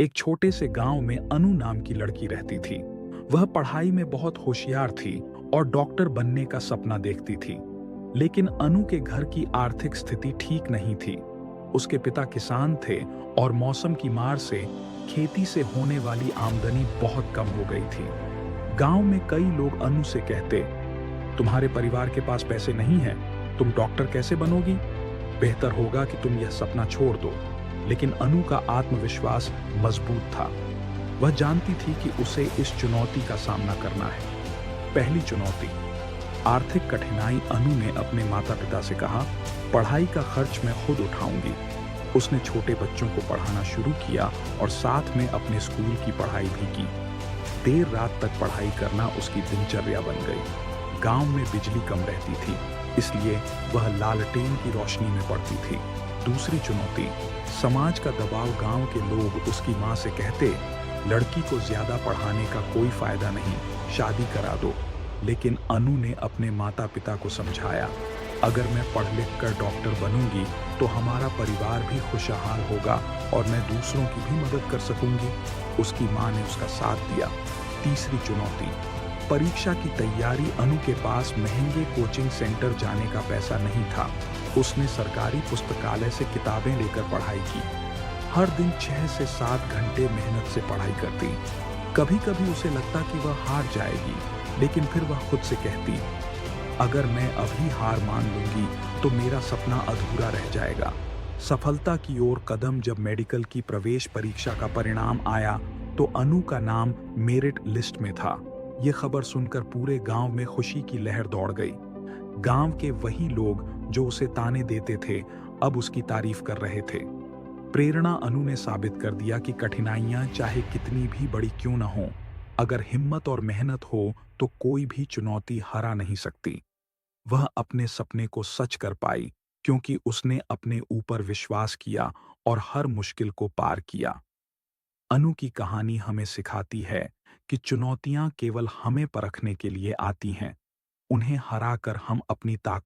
एक छोटे से गांव में अनु नाम की लड़की रहती थी। वह पढ़ाई में बहुत होशियार थी और डॉक्टर बनने का सपना देखती थी। लेकिन अनु के घर की आर्थिक स्थिति ठीक नहीं थी। उसके पिता किसान थे और मौसम की मार से खेती से होने वाली आमदनी बहुत कम हो गई थी। गांव में कई लोग अनु से कहते, तुम्हारे परिवार के पास पैसे नहीं हैं, तुम डॉक्टर कैसे बनोगी? बेहतर होगा कि तुम यह सपना छोड़ दो। लेकिन अनु का आत्मविश्वास मजबूत था। वह जानती थी कि उसे इस चुनौती का सामना करना है। पहली चुनौती, आर्थिक कठिनाई। अनु ने अपने माता-पिता से कहा, पढ़ाई का खर्च मैं खुद उठाऊंगी। उसने छोटे बच्चों को पढ़ाना शुरू किया और साथ में अपने स्कूल की पढ़ाई भी की। देर रात तक पढ़ाई करना उसकी दिनचर्या बन गई। गांव में बिजली कम रहती थी, इसलिए वह लालटेन की रोशनी में पढ़ती थी। दूसरी चुनौती, समाज का दबाव। गांव के लोग उसकी मां से कहते, लड़की को ज्यादा पढ़ाने का कोई फायदा नहीं, शादी करा दो। लेकिन अनु ने अपने माता पिता को समझाया, अगर मैं पढ़ लिख कर डॉक्टर बनूंगी तो हमारा परिवार भी खुशहाल होगा और मैं दूसरों की भी मदद कर सकूंगी। उसकी मां ने उसका साथ दिया। तीसरी चुनौती, परीक्षा की तैयारी। अनु के पास महंगे कोचिंग सेंटर जाने का पैसा नहीं था। उसने सरकारी पुस्तकालय से किताबें लेकर पढ़ाई की। हर दिन 6 से 7 घंटे मेहनत से पढ़ाई करती। कभी कभी उसे लगता कि वह हार जाएगी, लेकिन फिर वह खुद से कहती, अगर मैं अभी हार मान लूंगी तो मेरा सपना अधूरा रह जाएगा। सफलता की ओर कदम। जब मेडिकल की प्रवेश परीक्षा का परिणाम आया तो अनु का नाम मेरिट लिस्ट में था। ये खबर सुनकर पूरे गांव में खुशी की लहर दौड़ गई। गांव के वही लोग जो उसे ताने देते थे, अब उसकी तारीफ कर रहे थे। प्रेरणा। अनु ने साबित कर दिया कि कठिनाइयां चाहे कितनी भी बड़ी क्यों न हो, अगर हिम्मत और मेहनत हो तो कोई भी चुनौती हरा नहीं सकती। वह अपने सपने को सच कर पाई क्योंकि उसने अपने ऊपर विश्वास किया और हर मुश्किल को पार किया। अनु की कहानी हमें सिखाती है कि चुनौतियां केवल हमें परखने के लिए आती हैं। उन्हें हराकर हम अपनी ताकत